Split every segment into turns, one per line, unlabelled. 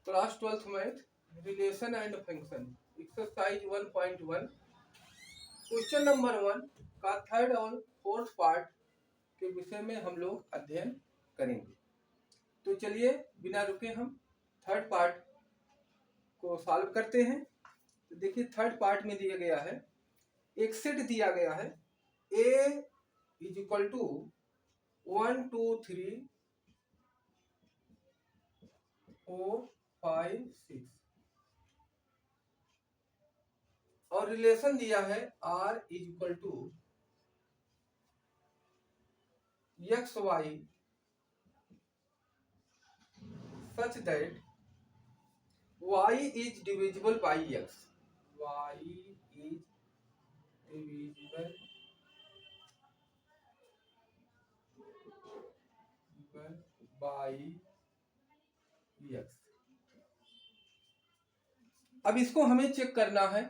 Class 12th math relation and function exercise 1.1 question number 1 का third और fourth part के विषय में हम लोग अध्ययन करेंगे। तो चलिए बिना रुके हम थर्ड पार्ट को सॉल्व करते हैं। तो देखिए थर्ड पार्ट में दिया गया है, एक सेट दिया गया है a इज इक्वल टू 1 2 3 4 5 6 और रिलेशन दिया है r is equal to x y such that y is divisible by x, y is divisible by x। अब इसको हमें चेक करना है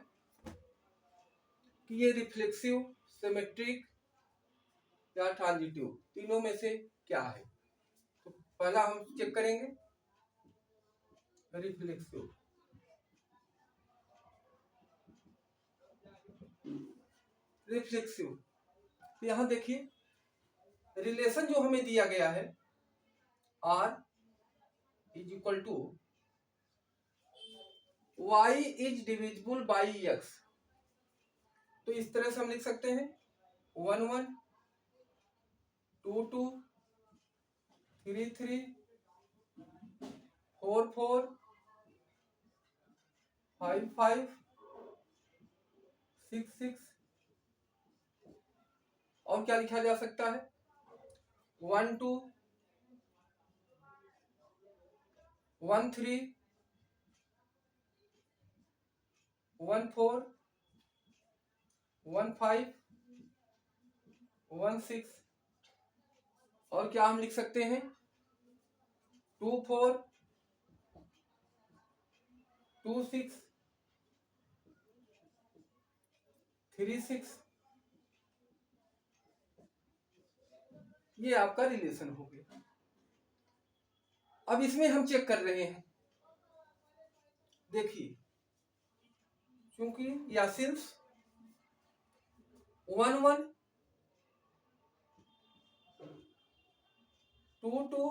कि ये रिफ्लेक्सिव, सिमेट्रिक या ट्रांजिटिव तीनों में से क्या है। तो पहला हम चेक करेंगे रिफ्लेक्सिव। रिफ्लेक्सिव यहां देखिए रिलेशन जो हमें दिया गया है r is equal to y is divisible by x। तो इस तरह से हम लिख सकते हैं 1 1 2 2 3 3 4 4 5 5 6 6 और क्या लिखा जा सकता है 1 2 1 3 1 4 1 5 1 6 और क्या हम लिख सकते हैं 2 4 2 6 3 6। ये आपका रिलेशन हो गया। अब इसमें हम चेक कर रहे हैं, देखिए क्योंकि या सिंस 1 1 2 2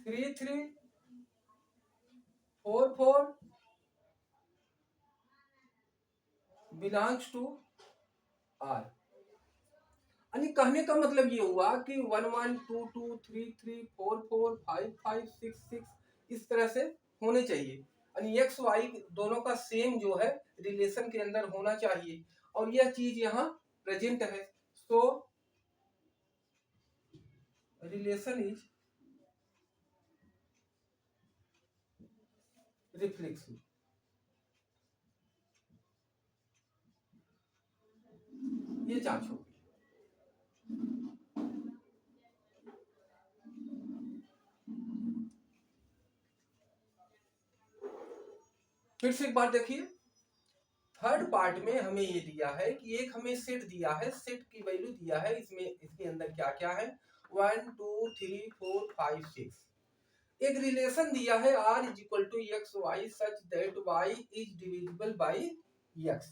3 3 4 4 बिलोंग्स टू आर। यानी कहने का मतलब ये हुआ कि 1 1 2 2 3 3 4 4 5 5 6 6 इस तरह से होने चाहिए। यानी एक्स वाई दोनों का सेम जो है रिलेशन के अंदर होना चाहिए और यह चीज यहाँ प्रेजेंट है। सो रिलेशन इज रिफ्लेक्सिव। ये जांच होगी। फिर से एक बार देखिए, थर्ड पार्ट में हमें ये दिया है कि एक हमें सेट दिया है, सेट की वैल्यू दिया है, इसमें इसके अंदर क्या क्या है 1 2 3 4 5 6। एक रिलेशन दिया है r is equal to x y such that y is divisible by x।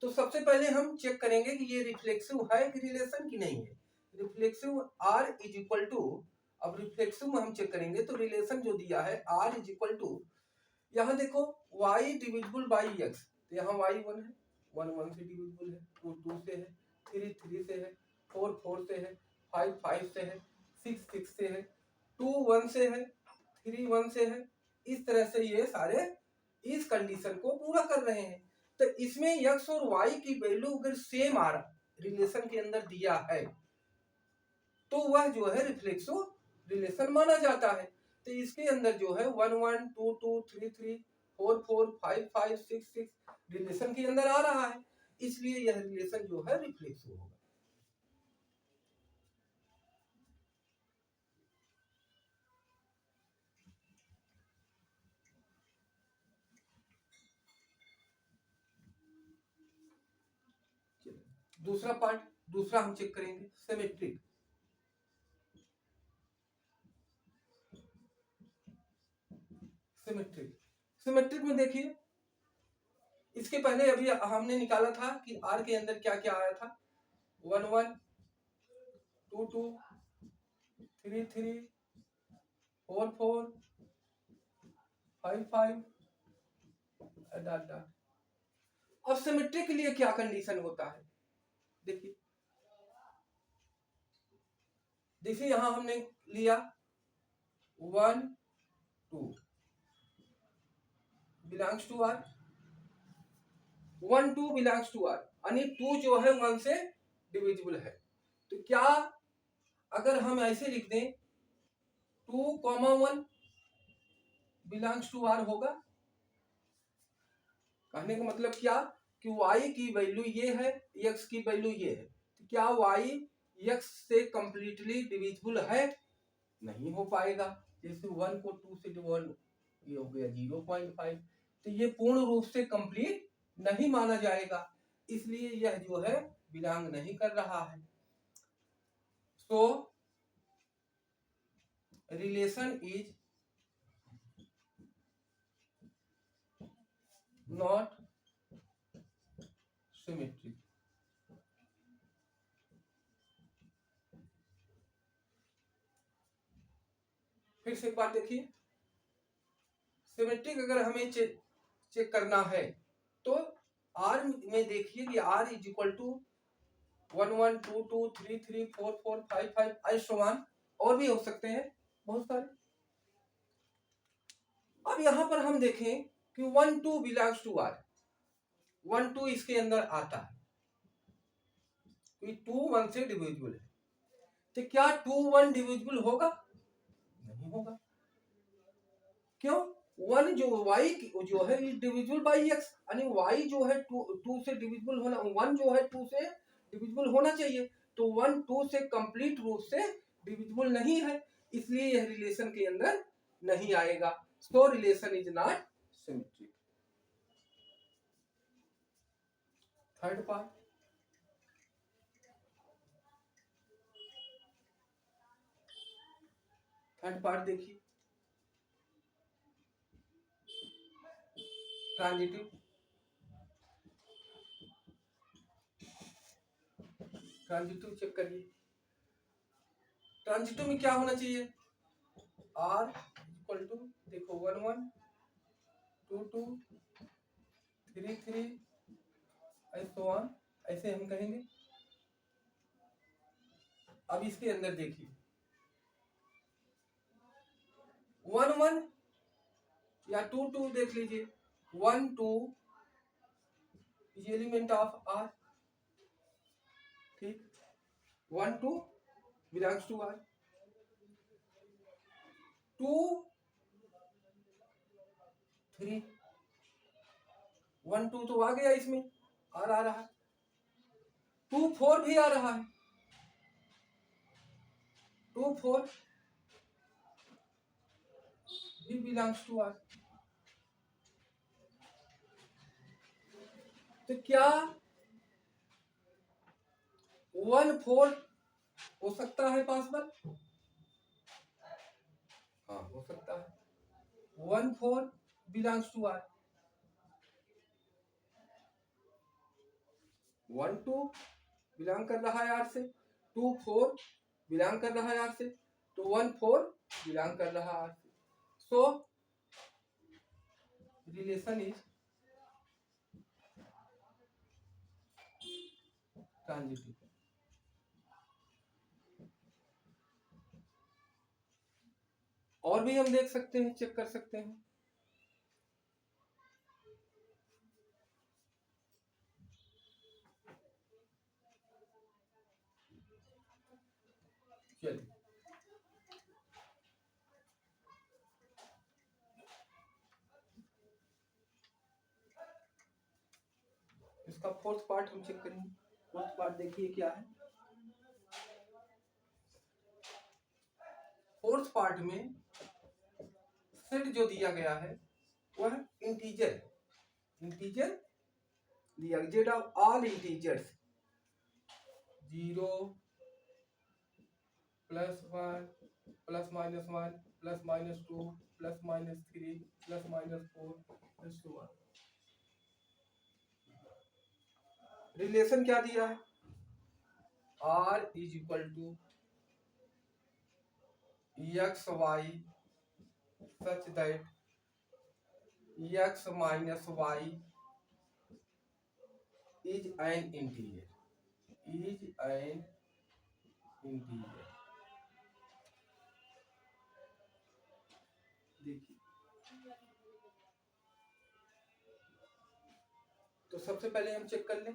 तो सबसे पहले हम चेक करेंगे कि ये रिफ्लेक्सिव है कि रिलेशन की नहीं है। Reflexive r is equal to, अब रिफ्लेक्सिव में हम चेक करेंगे तो रिलेशन जो दिया है r इज इक्वल टू, यहाँ देखो y डिविजिबल बाई x, तो यहाँ y 1 है, 1 1 से डिविजिबल है, 2 2 से है, 3 3 से है, 4 4 से है, 5 5 से है, 6 6 से है, 2 1 से है, 3 1 से है। इस तरह से ये सारे इस कंडीशन को पूरा कर रहे हैं। तो इसमें x और y की वैल्यू अगर सेम आ रहा रिलेशन के अंदर दिया है तो वह जो है रिफ्लेक्सिव रिलेशन माना जाता है। तो इसके अंदर जो है 1 1 2 2 3 3 4 4 5 5 6 6 रिलेशन के अंदर आ रहा है, इसलिए यह रिलेशन जो है रिफ्लेक्सिव होगा। दूसरा पार्ट, दूसरा हम चेक करेंगे सिमेट्रिक। सिमेट्रिक। सिमेट्रिक में देखिए, इसके पहले अभी हमने निकाला था कि आर के अंदर क्या क्या आया था, 1 1 2 2 3 3 4 4 5 5 डॉट डॉट। अब सिमेट्री के लिए क्या कंडीशन होता है, देखिए देखिए यहां हमने लिया 1 2 belongs to R, 1 2 belongs to R, यानी 2 जो है 1 से डिविजिबल है। तो क्या अगर हम ऐसे लिख दें 2, 1 बिलोंग्स टू आर होगा? कहने का मतलब क्या कि y की वैल्यू ये है, x की वैल्यू ये है, तो क्या y x से कंप्लीटली डिविजिबल है? नहीं हो पाएगा। जैसे 1 को 2 से डिवाइड, ये हो गया 0.5, तो ये पूर्ण रूप से कंप्लीट नहीं माना जाएगा, इसलिए यह जो है बिलोंग नहीं कर रहा है। सो रिलेशन इज नॉट सिमेट्रिक। फिर से एक बार देखिए, सिमेट्रिक अगर हमें चेक करना है तो आर में देखिए कि आर इज इक्वल टू 1 1 2 2 3 3 4 4 5 5 ऐसे और भी हो सकते हैं बहुत सारे। अब यहां पर हम देखें कि 1 2 बिलोंग्स टू आर, 1 2 इसके अंदर आता है, 2 1 से डिविजिबल है, तो क्या 2 1 डिविजिबल होगा? नहीं होगा। क्यों? 1 जो y जो है डिविजिबल बाई x, यानी y जो है 2 से डिविजिबल होना, 1 जो है 2 से डिविजिबल होना चाहिए, तो 1 2 से कंप्लीट रूप से डिविजिबल नहीं है, इसलिए यह रिलेशन के अंदर नहीं आएगा। सो relation is not symmetric. Third part, देखिए ट्रांजिटिव। ट्रांजिटिव चेक करिए, ट्रांजिटिव में क्या होना चाहिए, आर इक्वल टू देखो 1 1 2 2 3 3 ऐसे हम कहेंगे। अब इसके अंदर देखिए 1 1 या 2 2 देख लीजिए, 1 2 इज एलिमेंट ऑफ आर, ठीक, 1 2 बिलोंग्स टू आर, 2 3 1 2 तो आ गया, इसमें आर आ रहा है, 2 4 भी आ रहा है, 2 4 भी बिलोंग्स टू आर। तो क्या 1 4 हो सकता है पॉसिबल? हाँ हो सकता है, 1 4 बिलोंग्स टू आर, 1 2 बिलोंग कर रहा है आर से, 2 4 बिलोंग कर रहा है आर से, तो 1 4 बिलोंग कर रहा है आर से। सो रिलेशन इज ट्रांजिटिव। और भी हम देख सकते हैं, चेक कर सकते हैं। चलिए इसका फोर्थ पार्ट हम चेक करेंगे। फोर्थ पार्ट देखिए क्या है। फोर्थ पार्ट में सेट जो दिया गया है वह इंटीजर दिया, Z of all integers 0 +1 +-1 plus minus 2 plus minus 3 plus minus 4 plus 1। Relation क्या दिया है? r is equal to x y such that x minus y is an integer, is an integer। देखिए, तो सबसे पहले हम चेक कर लें।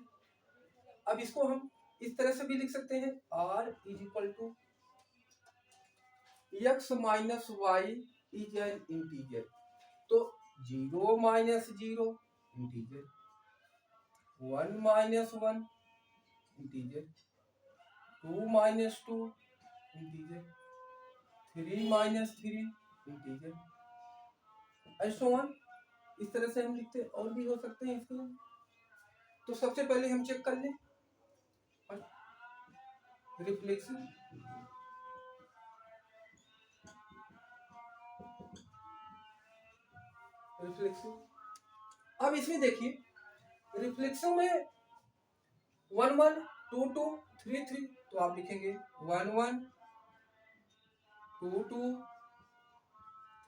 अब इसको हम इस तरह से भी लिख सकते हैं, r is equal to x minus y is an integer. तो 0 minus 0 integer, 1 minus 1 integer, 2 minus 2 integer, 3 minus 3 integer, so on. इस तरह से हम लिखते हैं, और भी हो सकते हैं इसके। तो सबसे पहले हम चेक कर लें रिफ्लेक्शन। अब इसमें देखिए, रिफ्लेक्शन में 1 1 2 2 3 3, तो आप लिखेंगे 1 1 2 2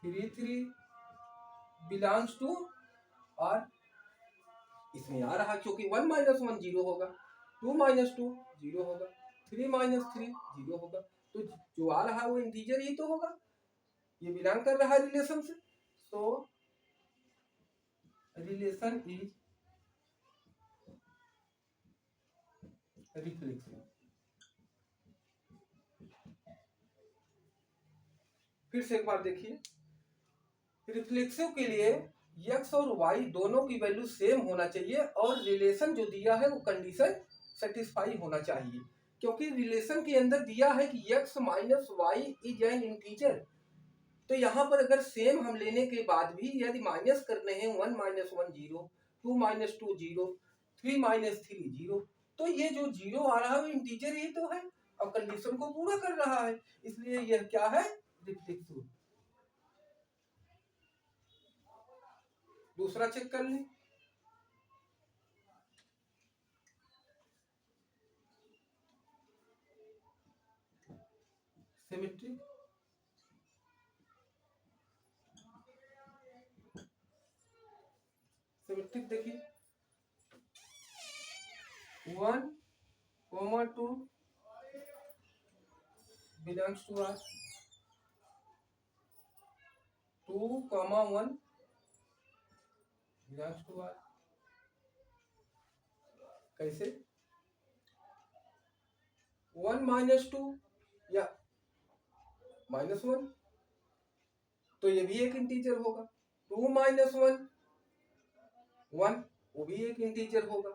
3 3 बिलोंग्स टू, और इसमें आ रहा क्योंकि 1 माइनस 1 0 होगा, 2 माइनस 2 0 होगा, 3 माइनस 3 0 होगा, तो जो आ रहा है वो इंटीजर ही तो होगा, ये बिलोंग कर रहा है रिलेशन से। सो रिलेशन इज रिफ्लेक्शन। फिर से एक बार देखिए, रिफ्लेक्सिव के लिए x और y दोनों की वैल्यू सेम होना चाहिए, और रिलेशन जो दिया है वो कंडीशन सेटिस्फाई होना चाहिए, क्योंकि रिलेशन के अंदर दिया है कि x minus y is an integer. तो यहाँ पर अगर सेम हम लेने के बाद भी यदि माइनस करने हैं 1 माइनस 1 0, 2 माइनस 2 0, 3 माइनस 3 0, तो ये जो 0 आ रहा है वो इंटीजर ही तो है और कंडीशन को पूरा कर रहा है, इसलिए यह क्या है? रिफ्लेक्सिव। दूसरा चेक कर लें, सिमेट्रिक। सिमेट्रिक देखिए, 1 2 belongs to R, 2 1 belongs to R। कैसे? 1 माइनस 2 या माइनस 1, तो ये भी एक इंटीजर होगा। 2 माइनस 1 1, वो भी एक इंटीजर होगा।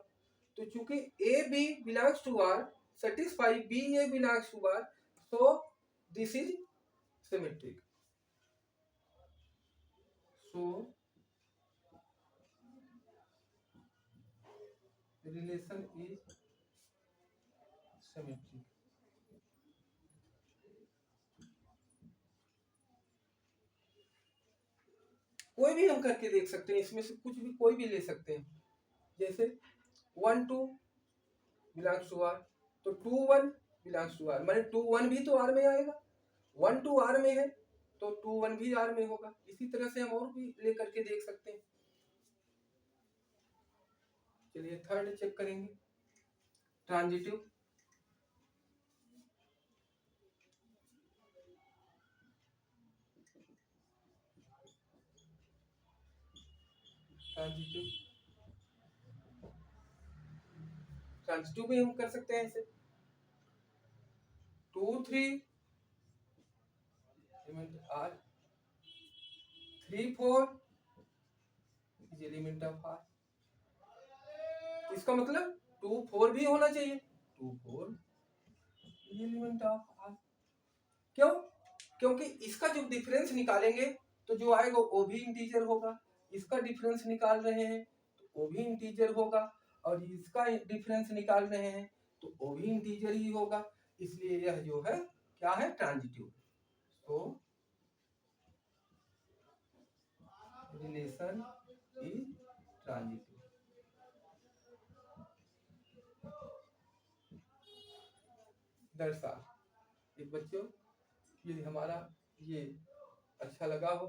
तो चूंकि a b belongs to R, satisfy b a belongs to R, so this is symmetric. So relation is symmetric. कोई भी हम करके देख सकते हैं, इसमें से कुछ भी कोई भी ले सकते हैं। जैसे 1 2 बिलोंग्स टू आर, तो 2 1 बिलोंग्स टू आर, माने 2 1 भी तो आर में आएगा। 1 2 आर में है तो 2 1 भी आर में होगा। इसी तरह से हम और भी ले करके देख सकते हैं। चलिए थर्ड चेक करेंगे, ट्रांजिटिव। ट्रांजिटिव ट्रांजिटिव भी हम कर सकते हैं ऐसे, 2 3 element R, 3 4 is element of R. इसका मतलब 2 4 भी होना चाहिए, 2 4 इज एलिमेंट ऑफ आर। क्यों? क्योंकि इसका जो डिफरेंस निकालेंगे तो जो आएगा वो भी इंटीजर होगा। इसका डिफरेंस निकाल रहे हैं तो वो भी इंटीजर होगा, और इसका डिफरेंस निकाल रहे हैं तो वो भी इंटीजर ही होगा। इसलिए यह जो है क्या है? ट्रांजिटिव। तो रिलेशन इज ट्रांजिटिव। दरअसल एक बच्चों, यदि हमारा ये अच्छा लगा हो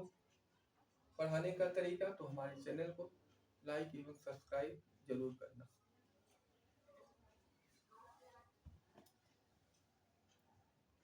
पढ़ाने का तरीका तो हमारे चैनल को लाइक एवं सब्सक्राइब जरूर करना।